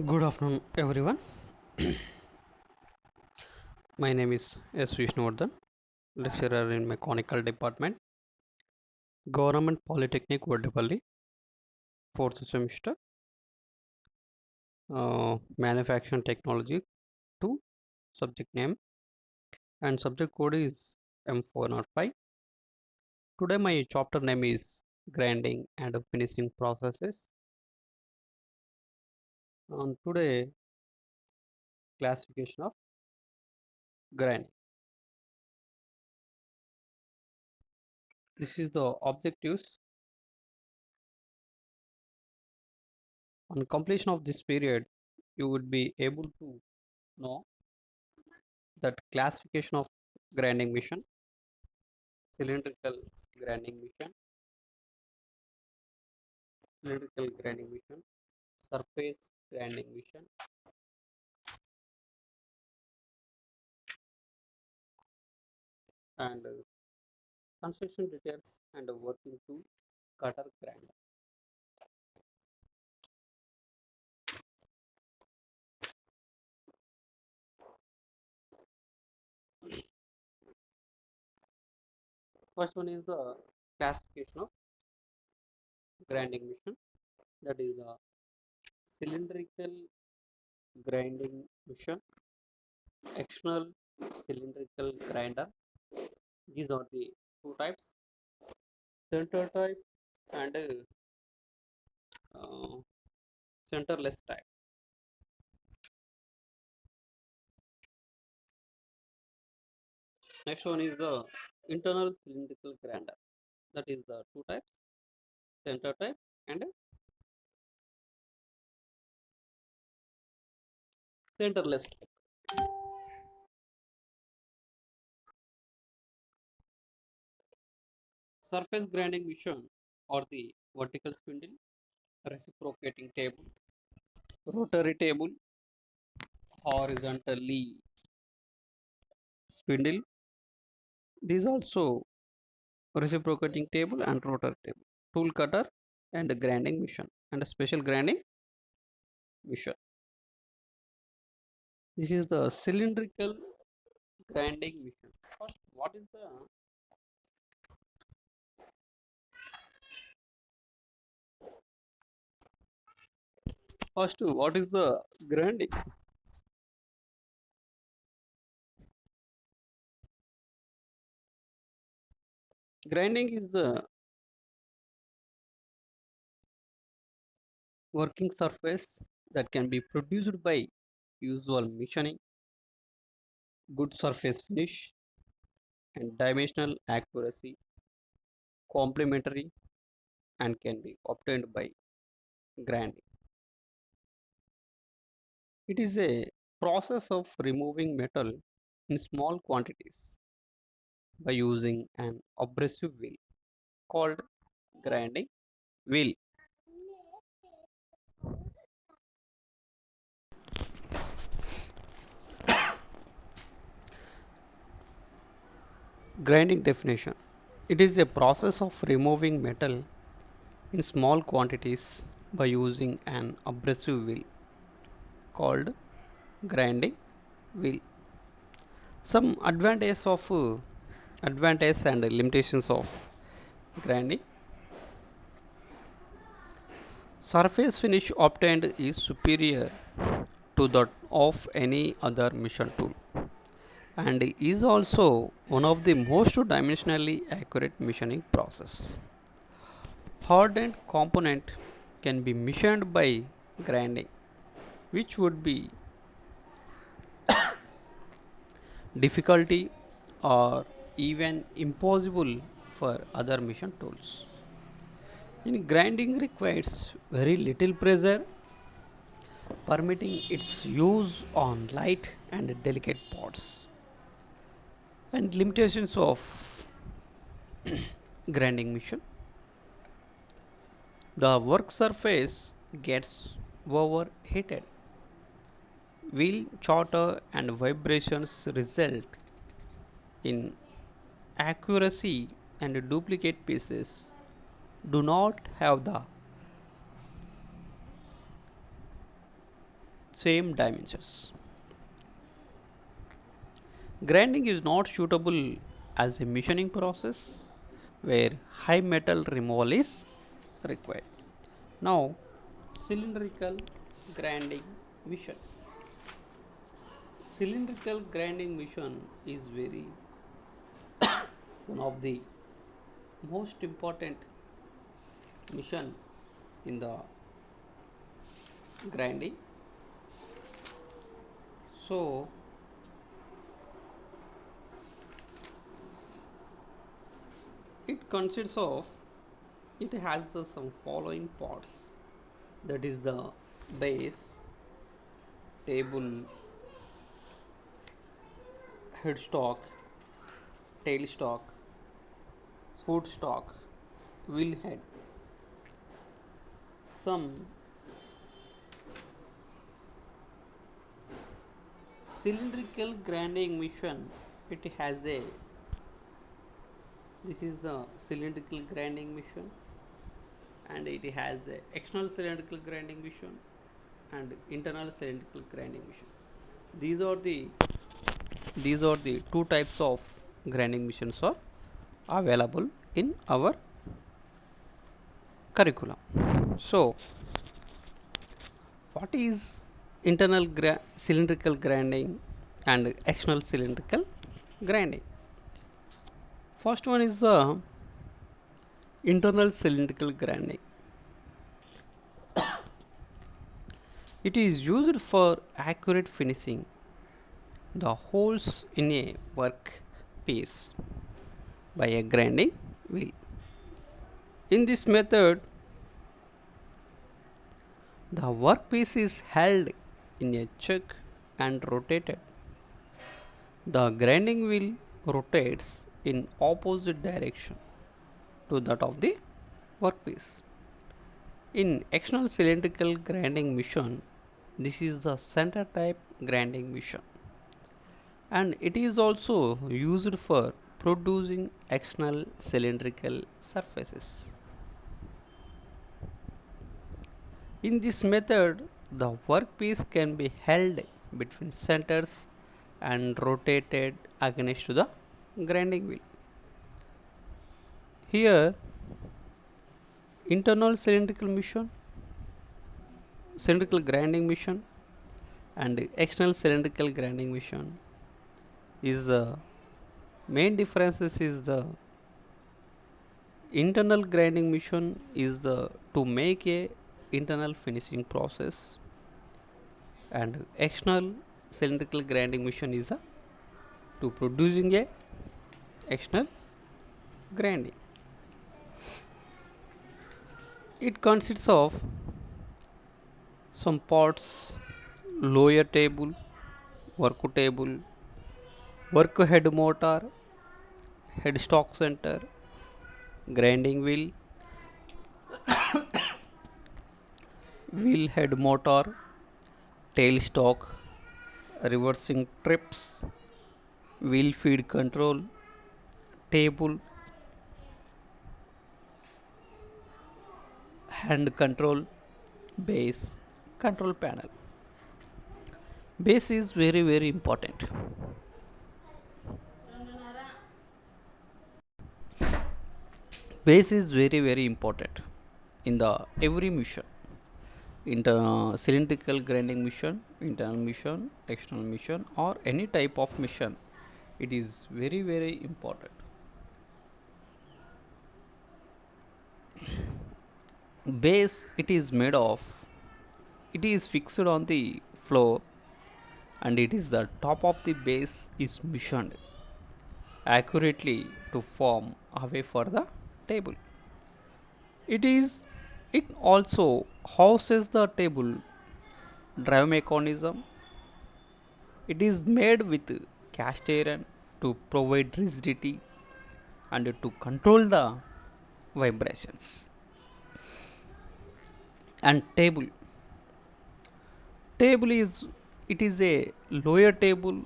Good afternoon, everyone. My name is S. Vishnuvardhan, lecturer in Mechanical Department, Government Polytechnic, Vaddapalli, fourth semester, Manufacturing Technology 2, subject name, and subject code is M405. Today, my chapter name is Grinding and Finishing Processes. And today, classification of grinding. This is the objectives. On completion of this period, you would be able to know that classification of grinding mission, cylindrical grinding mission, cylindrical grinding mission, surface grinding mission, and construction details and working to cutter grinder. First one is the classification of grinding mission, that is the cylindrical grinding mission, external cylindrical grinder. These are the two types, center type and uh, centerless type. Next one is the internal cylindrical grinder. That is the two types, center type and centerless type. Surface grinding mission or the vertical spindle, reciprocating table, rotary table, horizontally spindle. These also reciprocating table and rotary table, tool cutter and grinding mission and a special grinding mission. This is the cylindrical grinding mission. First, what is the grinding? Grinding is the working surface that can be produced by usual machining, good surface finish, and dimensional accuracy, complementary, and can be obtained by grinding. It is a process of removing metal in small quantities by using an abrasive wheel called grinding wheel. Grinding definition. It is a process of removing metal in small quantities by using an abrasive wheel called grinding wheel. Some advantages and limitations of grinding. Surface finish obtained is superior to that of any other mission tool and is also one of the most dimensionally accurate machining process. Hardened component can be machined by grinding, which would be difficulty or even impossible for other mission tools. In grinding requires very little pressure, permitting its use on light and delicate parts. And limitations of grinding mission. The work surface gets overheated. Wheel chatter and vibrations result in accuracy, and duplicate pieces do not have the same dimensions. Grinding is not suitable as a machining process where high metal removal is required. Now, cylindrical grinding machine. Cylindrical grinding machine is very one of the most important machine in the grinding. So, it consists of it has the some following parts, that is the base, table, headstock, tailstock, footstock, wheel head. Some cylindrical grinding machine, it has a, this is the cylindrical grinding machine, and it has a external cylindrical grinding machine and internal cylindrical grinding machine. These are the two types of grinding machines are available in our curriculum. So, what is cylindrical grinding and external cylindrical grinding? First one is the internal cylindrical grinding. It is used for accurate finishing the holes in a work piece by a grinding wheel. In this method, the workpiece is held in a chuck and rotated. The grinding wheel rotates in opposite direction to that of the workpiece. In external cylindrical grinding machine, this is the center type grinding machine, and it is also used for producing external cylindrical surfaces. In this method, the workpiece can be held between centers and rotated against the grinding wheel. Here, internal cylindrical grinding machine and external cylindrical grinding machine is the main differences is the internal grinding machine is the to make a internal finishing process, and external cylindrical grinding machine is the to producing a external grinding. It consists of some parts: lower table, work table, work head motor, headstock center, grinding wheel, wheel head motor, tailstock, reversing trips, wheel feed control, table, hand control, base, control panel. Base is very important. Base is very important in the every mission. Cylindrical grinding mission, internal mission, external mission, or any type of mission, it is very important. Base, it is made of, it is fixed on the floor, and it is the top of the base is missioned accurately to form a way for the table. It is it also houses the table drive mechanism. It is made with cast iron to provide rigidity and to control the vibrations. And table is, it is a lower table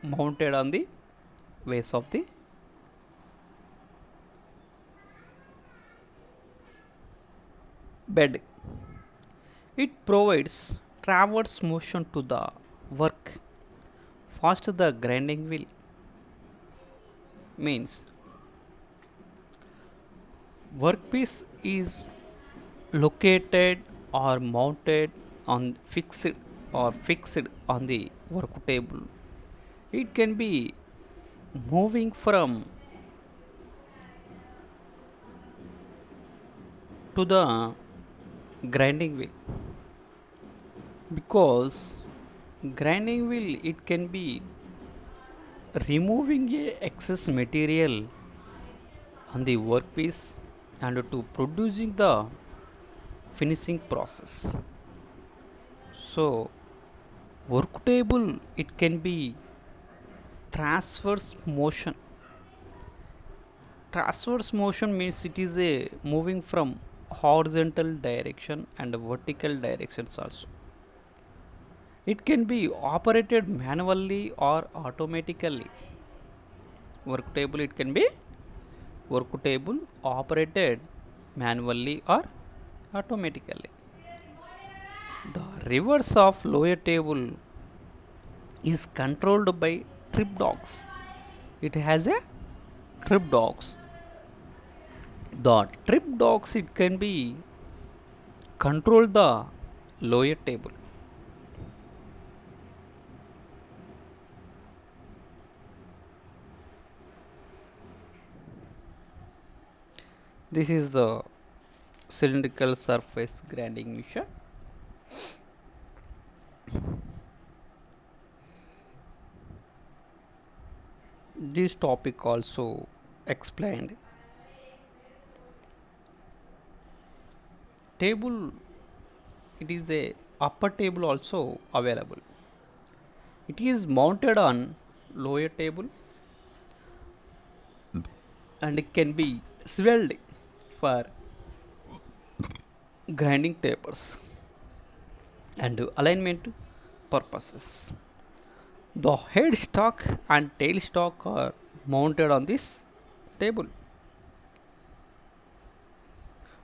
mounted on the base of the bed. It provides traverse motion to the work. First, the grinding wheel means workpiece is located or mounted on fixed on the work table. It can be moving from to the grinding wheel because grinding wheel it can be removing a excess material on the workpiece and to producing the finishing process. So work table it can be transverse motion. Transverse motion means it is a moving from horizontal direction and vertical directions also. It can be operated manually or automatically. Work table it can be work table operated manually or automatically. The reverse of lower table is controlled by trip dogs. It has a trip dogs. The trip dogs it can be control the lower table. This is the cylindrical surface grinding machine. This topic also explained. Table it is a upper table also available. It is mounted on lower table and it can be swelled for grinding tapers and alignment purposes. The headstock and tailstock are mounted on this table.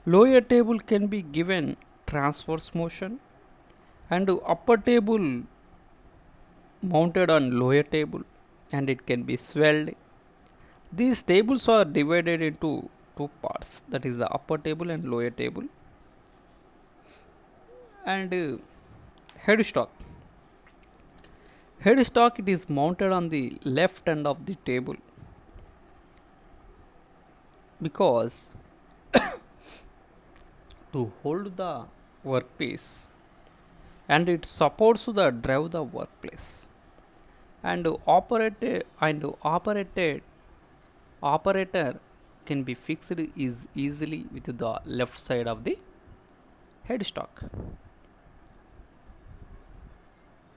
Lower table can be given transverse motion and upper table mounted on lower table and it can be swelled. These tables are divided into two parts, that is the upper table and lower table. And headstock. Headstock it is mounted on the left end of the table because to hold the workpiece and it supports the drive the workplace and operator can be fixed is easily with the left side of the headstock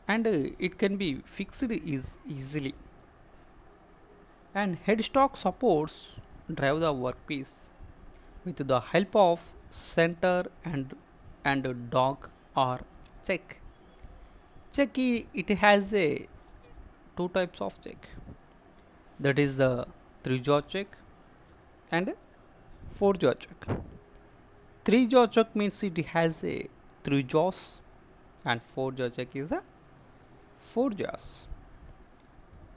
and it can be fixed is easily and headstock supports drive the workpiece with the help of center and dog or check. Check it has a two types of check, that is the three jaw check and four jaw check. Three jaw check means it has a three jaws and four jaw check is a four jaws.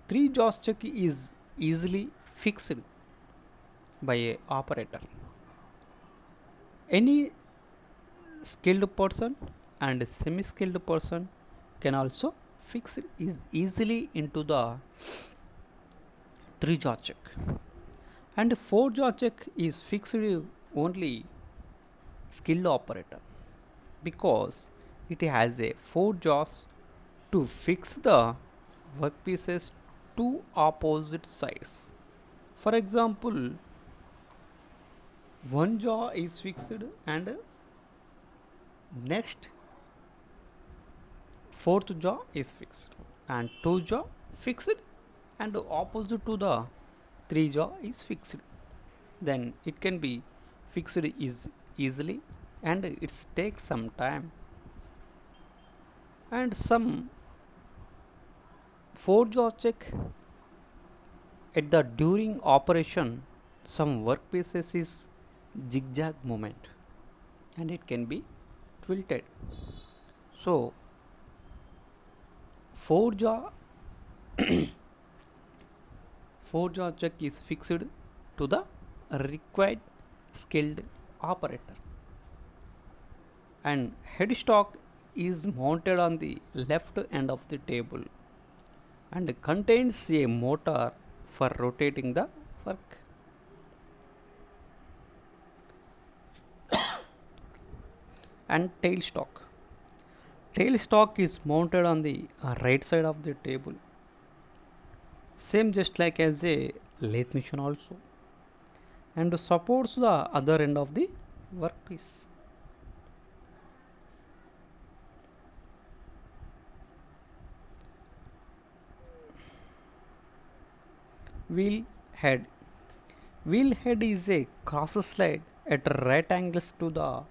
Three jaws check is easily fixed by a operator. Any skilled person and semi skilled person can also fix it is easily into the three jaw check and four jaw check is fixed only skilled operator because it has a four jaws to fix the workpieces to opposite sides. For example, one jaw is fixed and next fourth jaw is fixed and two jaw fixed and opposite to the three jaw is fixed. Then it can be fixed is easily and it takes some time and some four jaw check at the during operation some workpieces is zigzag movement and it can be tilted. So Four-jaw four-jaw chuck is fixed to the required skilled operator, and headstock is mounted on the left end of the table and contains a motor for rotating the work. And tailstock. Tailstock is mounted on the right side of the table, same just like as a lathe machine also, and supports the other end of the workpiece. Wheel head. Wheel head is a cross slide at right angles to the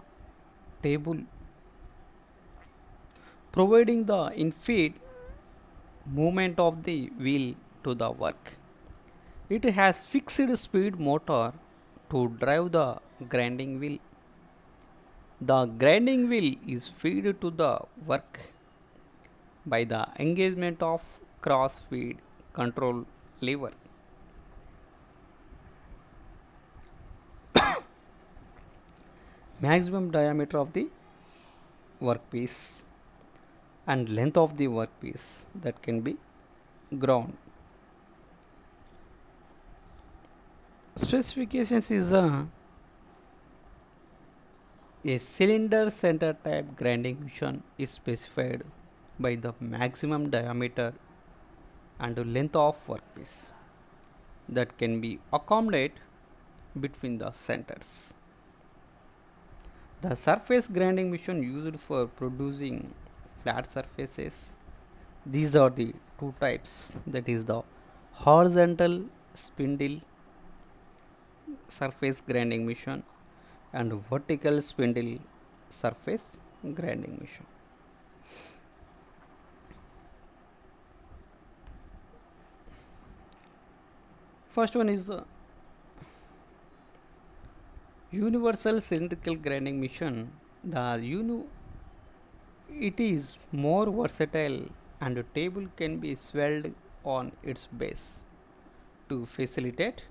table, providing the in-feed movement of the wheel to the work. It has fixed speed motor to drive the grinding wheel. The grinding wheel is fed to the work by the engagement of cross feed control lever. Maximum diameter of the workpiece and length of the workpiece that can be ground. Specifications is a cylinder center type grinding machine is specified by the maximum diameter and length of workpiece that can be accommodated between the centers. The surface grinding machine used for producing flat surfaces. These are the two types, that is the horizontal spindle surface grinding machine and vertical spindle surface grinding machine. First one is the universal cylindrical grinding machine. It is more versatile and a table can be swelled on its base to facilitate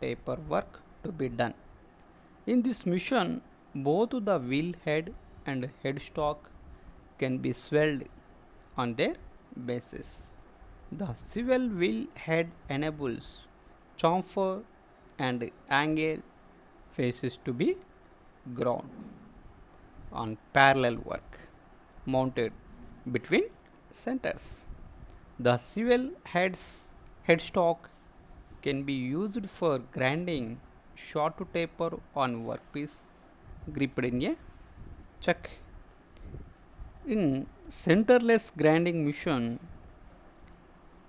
taper work to be done. In this machine, both the wheel head and headstock can be swelled on their bases. The swivel wheel head enables chamfer and angle faces to be ground on parallel work mounted between centers. The swivel headstock can be used for grinding short to taper on workpiece gripped in a chuck. In centerless grinding machine,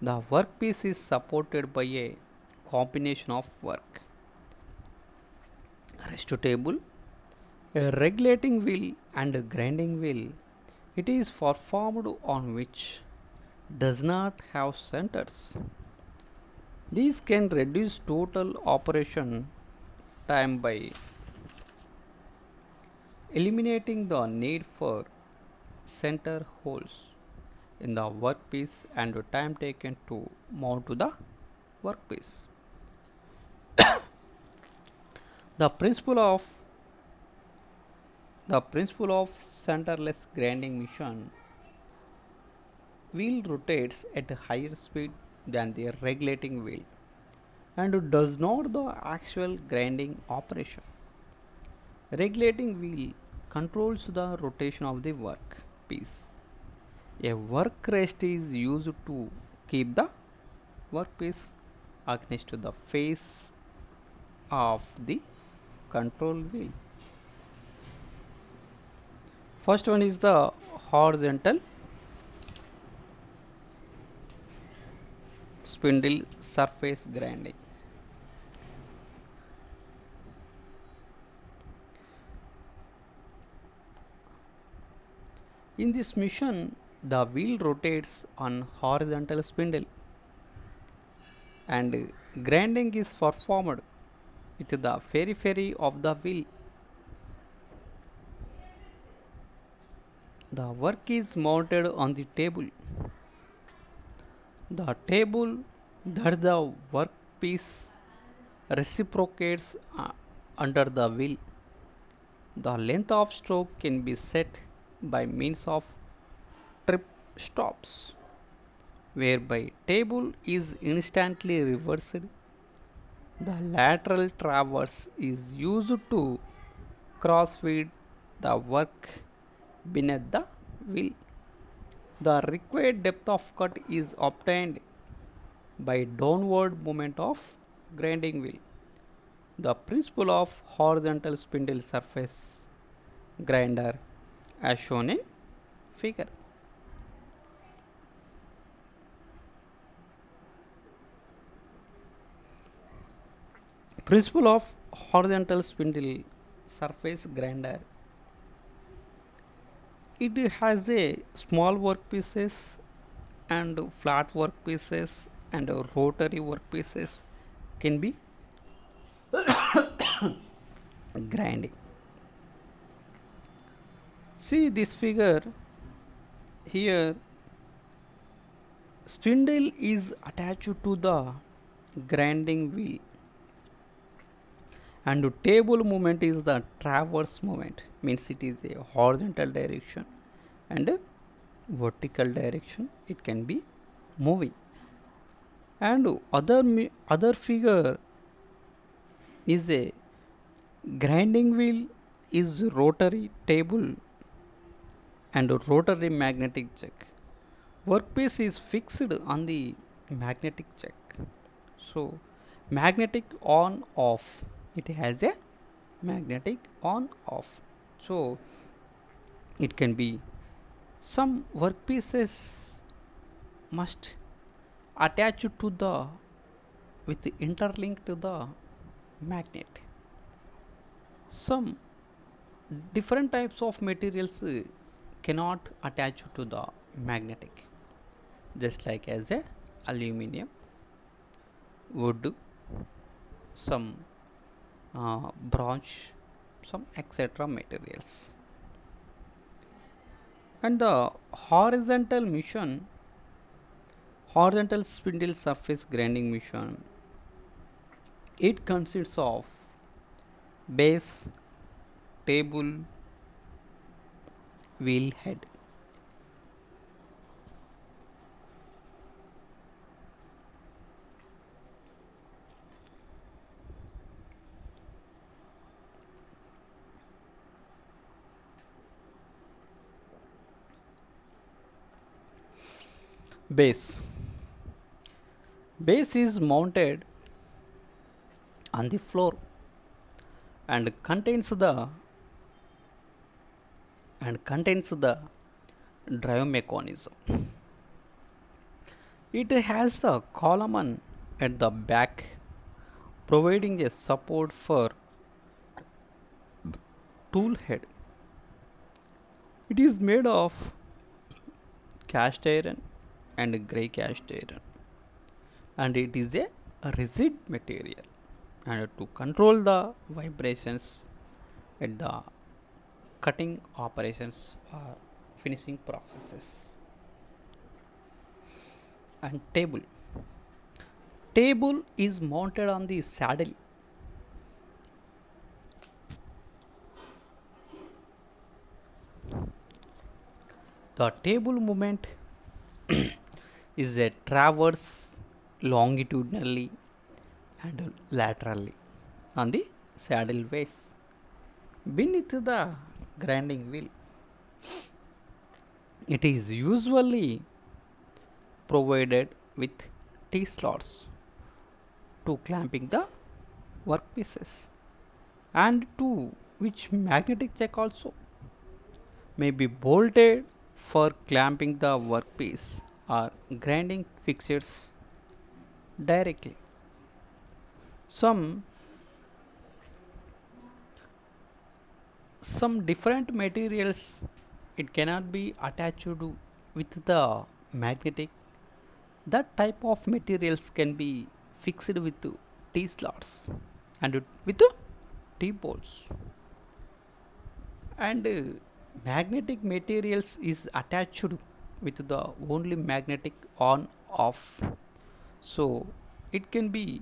the workpiece is supported by a combination of work rest table, a regulating wheel, and a grinding wheel. It is performed on which does not have centers. These can reduce total operation time by eliminating the need for center holes in the workpiece and the time taken to mount to the workpiece. The principle of the principle of centerless grinding machine wheel rotates at a higher speed than the regulating wheel and does not the actual grinding operation. Regulating wheel controls the rotation of the work piece. A work rest is used to keep the workpiece against the face of the control wheel. First one is the horizontal spindle surface grinding. In this machine, the wheel rotates on horizontal spindle and grinding is performed with the periphery of the wheel. The work is mounted on the table The table that the workpiece reciprocates under the wheel. The length of stroke can be set by means of trip stops, whereby table is instantly reversed. The lateral traverse is used to cross-feed the work beneath the wheel. The required depth of cut is obtained by downward movement of grinding wheel. The principle of horizontal spindle surface grinder as shown in figure. Principle of horizontal spindle surface grinder. It has a small workpieces and flat workpieces and rotary workpieces can be grinding. See this figure here, spindle is attached to the grinding wheel and table movement is the traverse movement, means it is a horizontal direction and a vertical direction it can be moving. And other figure is a grinding wheel is rotary table and rotary magnetic jack. Workpiece is fixed on the magnetic jack. So magnetic on off, it has a magnetic on off. So it can be some workpieces must attach to the with interlink to the magnet. Some different types of materials cannot attach to the magnetic, just like as a aluminum, wood, some bronze, some etc materials. And the horizontal spindle surface grinding machine, it consists of base, table, wheel head. Base. Base is mounted on the floor and contains the drive mechanism. It has a column at the back providing a support for tool head. It is made of cast iron and grey cast iron and it is a rigid material, and to control the vibrations at the cutting operations or finishing processes. And table is mounted on the saddle. The table movement is a traverse longitudinally and laterally on the saddle base beneath the grinding wheel. It is usually provided with T-slots to clamping the workpieces, and to which magnetic jack also may be bolted for clamping the workpiece or grinding fixtures directly. Some some different materials it cannot be attached to with the magnetic. That type of materials can be fixed with T slots and with T bolts. And magnetic materials is attached with the only magnetic on off. So it can be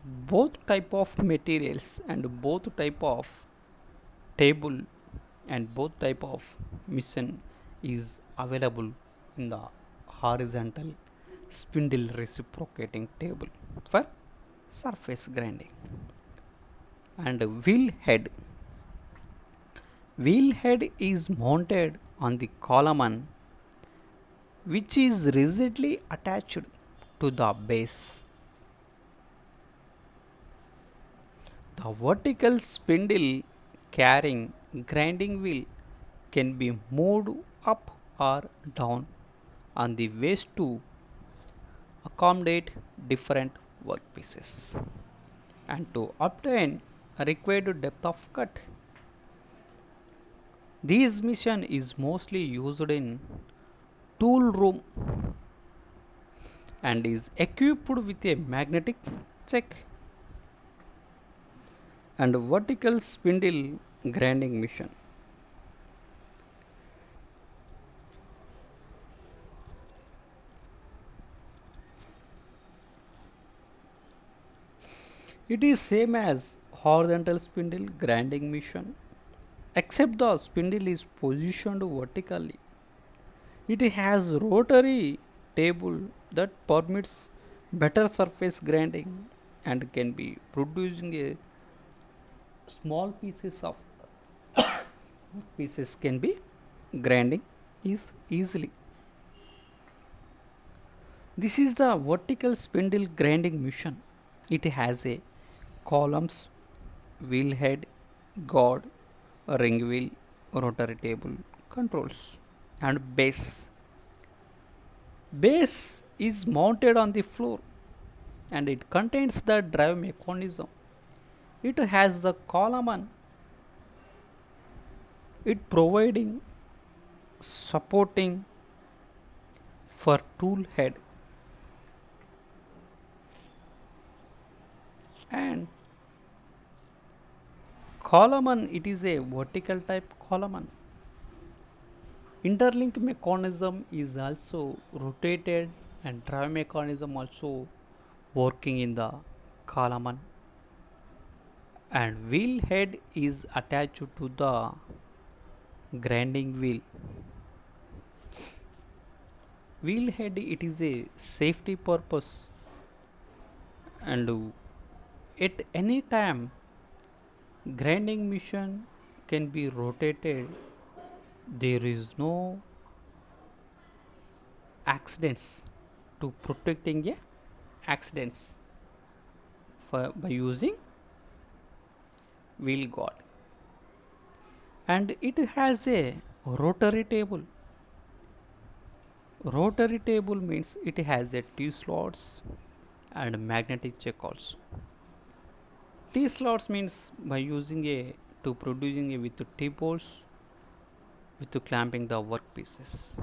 both type of materials and both type of table and both type of mission is available in the horizontal spindle reciprocating table for surface grinding. And wheel head is mounted on the column which is rigidly attached to the base. The vertical spindle carrying grinding wheel can be moved up or down on the waist to accommodate different workpieces. And to obtain a required depth of cut, this machine is mostly used in tool room and is equipped with a magnetic check and vertical spindle grinding machine. It is same as horizontal spindle grinding machine except the spindle is positioned vertically. It has rotary table that permits better surface grinding and can be producing a small pieces of pieces can be grinding is easily. This is the vertical spindle grinding machine. It has a columns, wheel head, guard, ring wheel, rotary table, controls, and base. Base is mounted on the floor and it contains the drive mechanism. It has the column, it providing supporting for tool head and column. It is a vertical type column. Interlink mechanism is also rotated and drive mechanism also working in the column and wheel head is attached to the grinding wheel. Wheel head it is a safety purpose and at any time grinding machine can be rotated. There is no accidents to protecting a accidents by using wheel guard and it has a rotary table. Rotary table means it has a T slots and magnetic check also. T slots means by using a to producing a with the T bolts with the clamping the workpieces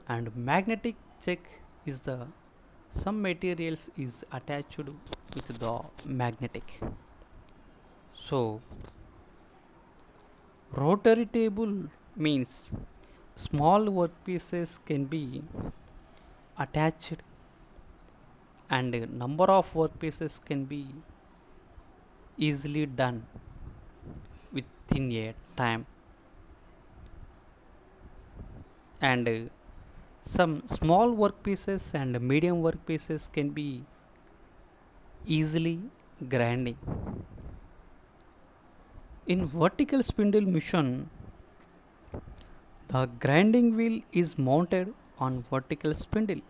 and magnetic check is the some materials is attached with the magnetic. So rotary table means small workpieces can be attached and number of workpieces can be easily done within a time and some small workpieces and medium workpieces can be easily grinding. In vertical spindle machine, the grinding wheel is mounted on vertical spindle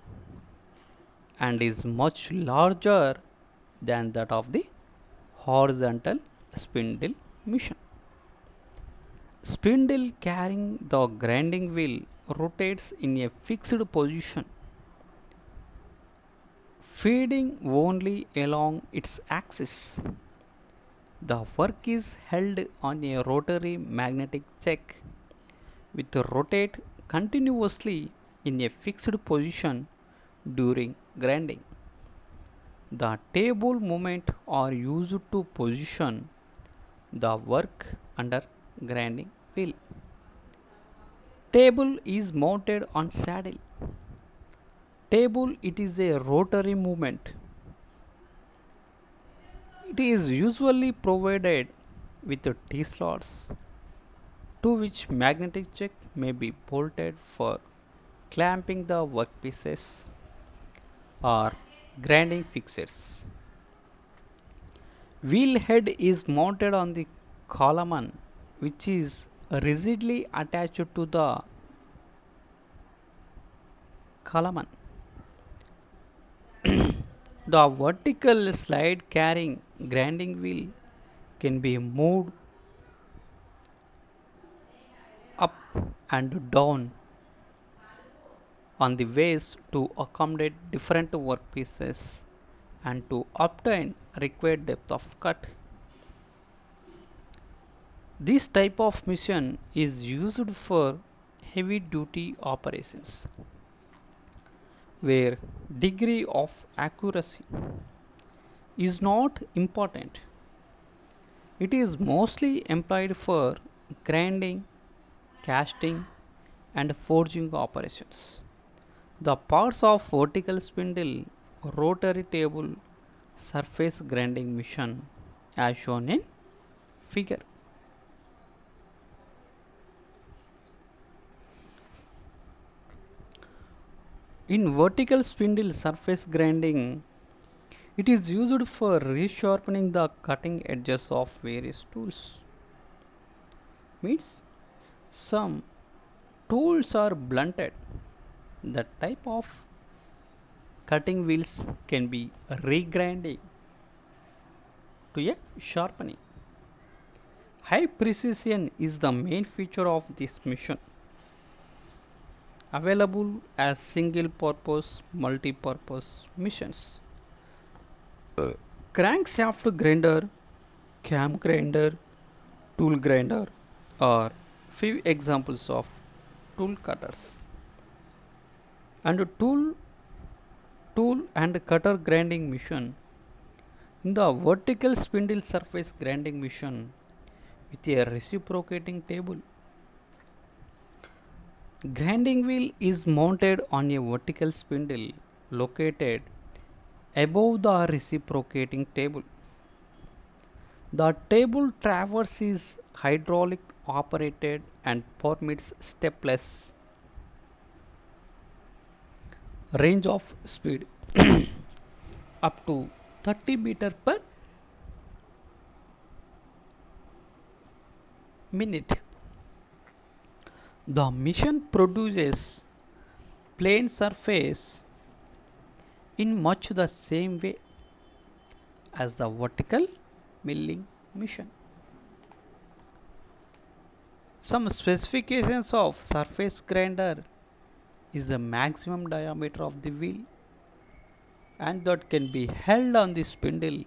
and is much larger than that of the horizontal spindle machine. Spindle carrying the grinding wheel rotates in a fixed position, feeding only along its axis. The work is held on a rotary magnetic check with rotate continuously in a fixed position during grinding. The table movement are used to position the work under grinding wheel. Table is mounted on saddle. Table, it is a rotary movement. It is usually provided with T-slots to which magnetic check may be bolted for clamping the workpieces or grinding fixtures. Wheel head is mounted on the column which is rigidly attached to the column. The vertical slide carrying grinding wheel can be moved up and down on the waist to accommodate different workpieces and to obtain required depth of cut. This type of machine is used for heavy duty operations where degree of accuracy is not important. It is mostly employed for grinding, casting and forging operations. The parts of vertical spindle, rotary table, surface grinding machine as shown in figure. In vertical spindle surface grinding, it is used for resharpening the cutting edges of various tools. Means some tools are blunted. The type of cutting wheels can be regrinding to a sharpening. High precision is the main feature of this machine, available as single purpose, multi-purpose machines. Crankshaft grinder, cam grinder, tool grinder are few examples of tool cutters. And tool and cutter grinding machine. In the vertical spindle surface grinding machine with a reciprocating table, grinding wheel is mounted on a vertical spindle located above the reciprocating table. The table traverse is hydraulic operated and permits stepless range of speed up to 30 meter per minute. The machine produces plane surface in much the same way as the vertical milling machine. Some specifications of surface grinder is the maximum diameter of the wheel and that can be held on the spindle,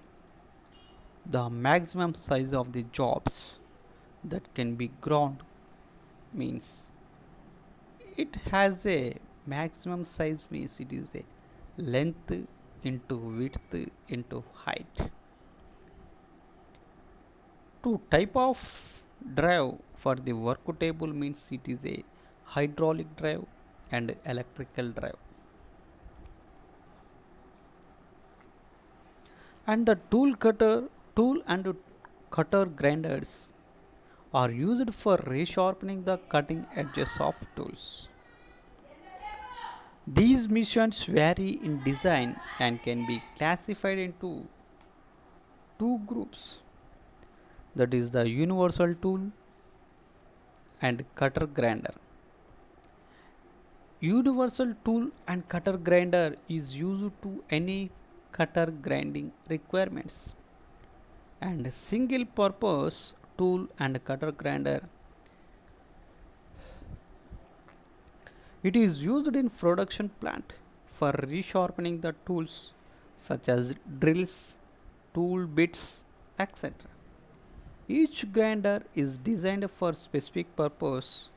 the maximum size of the jobs that can be ground means it has a maximum size means it is a length into width into height. Two type of drive for the work table means it is a hydraulic drive and electrical drive. And the tool and cutter grinders are used for resharpening the cutting edges of tools. These machines vary in design and can be classified into two groups, that is the universal tool and cutter grinder. Universal tool and cutter grinder is used to any cutter grinding requirements, and single purpose tool and cutter grinder, it is used in production plant for resharpening the tools such as drills, tool bits, etc. Each grinder is designed for specific purpose.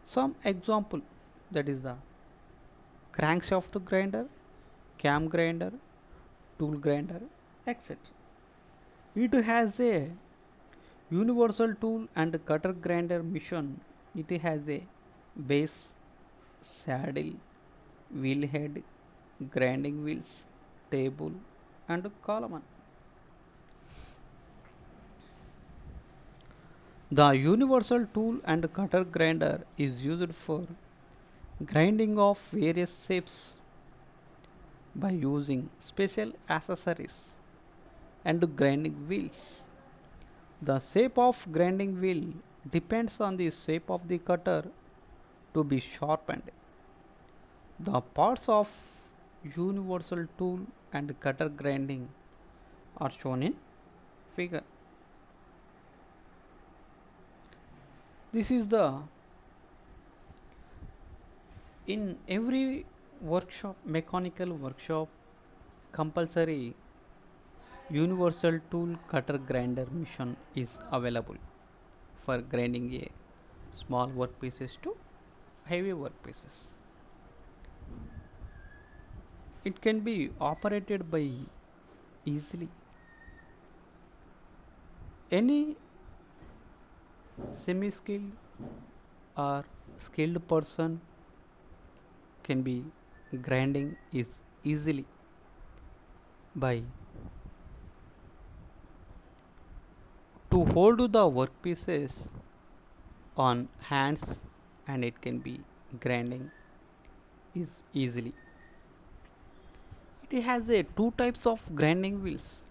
Some example, that is the crankshaft grinder, cam grinder, tool grinder, etc. It has a universal tool and cutter grinder machine. It has a base, saddle, wheel head, grinding wheels, table, and column. The universal tool and cutter grinder is used for grinding of various shapes by using special accessories and grinding wheels. The shape of grinding wheel depends on the shape of the cutter to be sharpened. The parts of universal tool and cutter grinding are shown in figure. This is the in every workshop, mechanical workshop, compulsory universal tool cutter grinder machine is available for grinding a small workpieces to heavy workpieces. It can be operated by easily any semi skilled or skilled person can be grinding is easily by to hold the workpieces on hands, and it can be grinding is easily. It has a two types of grinding wheels.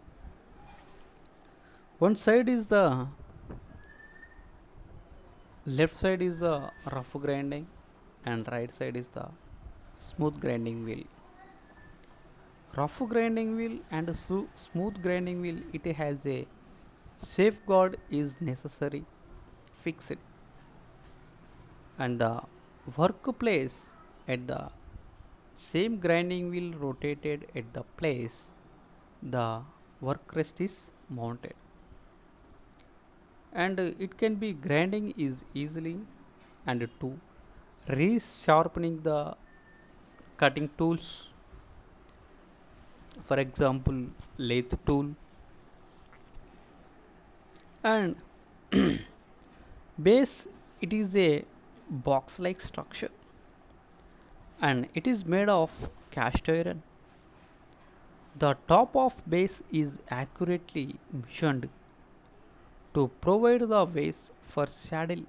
One side is the left side is the rough grinding and right side is the smooth grinding wheel. Rough grinding wheel and smooth grinding wheel, it has a safeguard is necessary fixed, and the workplace at the same grinding wheel rotated at the place the work rest is mounted, and it can be grinding is easily, and to resharpening the cutting tools, for example lathe tool, and base, it is a box like structure and it is made of cast iron. The top of base is accurately machined to provide the base for saddle.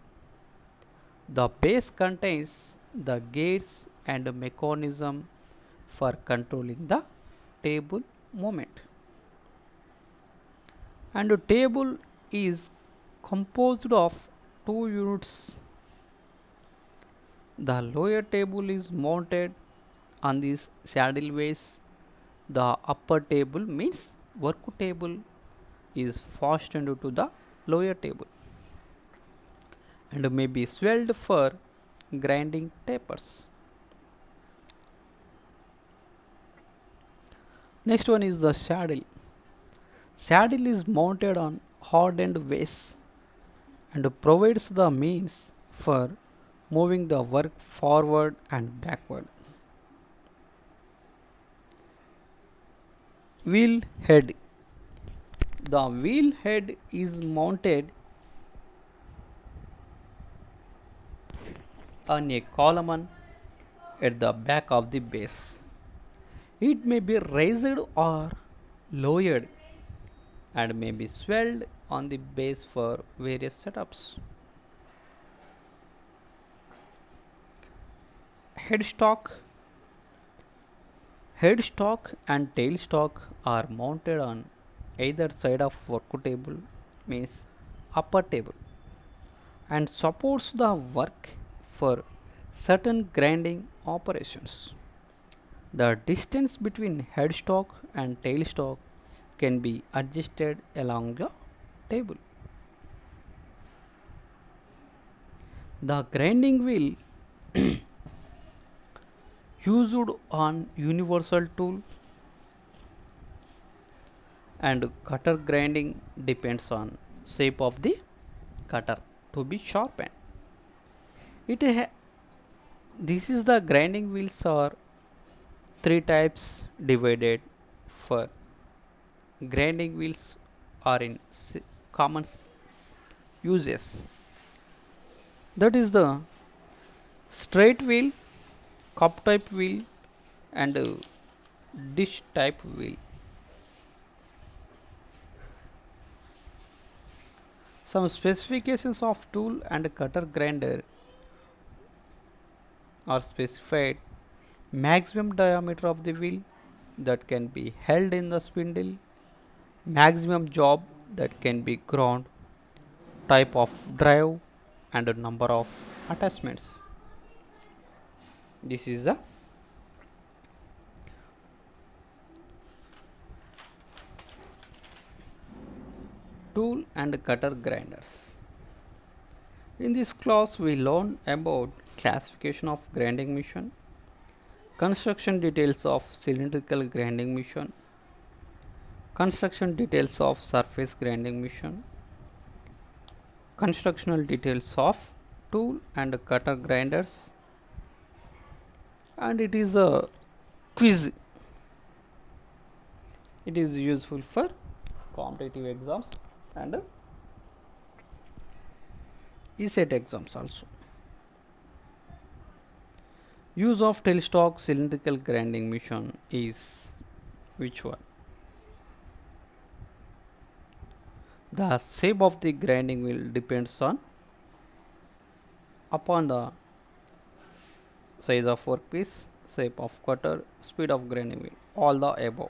The base contains the gates and mechanism for controlling the table movement. And the table is composed of two units. The lower table is mounted on this saddle base. The upper table means work table is fastened to the lower table and may be swelled for grinding tapers. Next one is the saddle. Saddle is mounted on hardened base and provides the means for moving the work forward and backward. Wheel head. The wheel head is mounted on a column at the back of the base. It may be raised or lowered and may be swelled on the base for various setups. Headstock. Headstock and tailstock are mounted on either side of work table, means upper table, and supports the work for certain grinding operations. The distance between headstock and tailstock can be adjusted along the table. The grinding wheel used on universal tool and cutter grinding depends on shape of the cutter to be sharpened. It this is the grinding wheels are three types divided for grinding wheels are in common uses. That is the straight wheel, cup type wheel, and dish type wheel. Some specifications of tool and cutter grinder are specified: maximum diameter of the wheel that can be held in the spindle, maximum job that can be ground, type of drive, and a number of attachments. This is the tool and cutter grinders. In this class we learn about classification of grinding machine, construction details of cylindrical grinding machine, construction details of surface grinding machine, constructional details of tool and cutter grinders, and it is a quiz. It is useful for competitive exams and ESET exams also. Use of tailstock cylindrical grinding machine is which one? The shape of the grinding wheel depends on upon the size of workpiece, shape of cutter, speed of grinding wheel, all the above.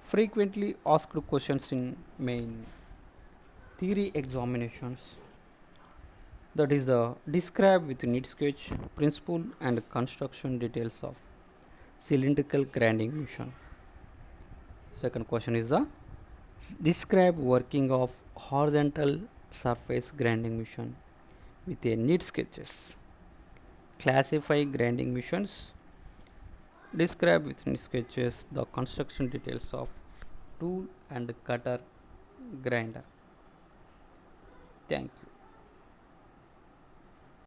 Frequently asked questions in main theory examinations, that is the describe with neat sketch principle and construction details of cylindrical grinding machine. Second question is the describe working of horizontal surface grinding machine with a neat sketches. Classify grinding machines. Describe with neat sketches the construction details of tool and cutter grinder. Thank you.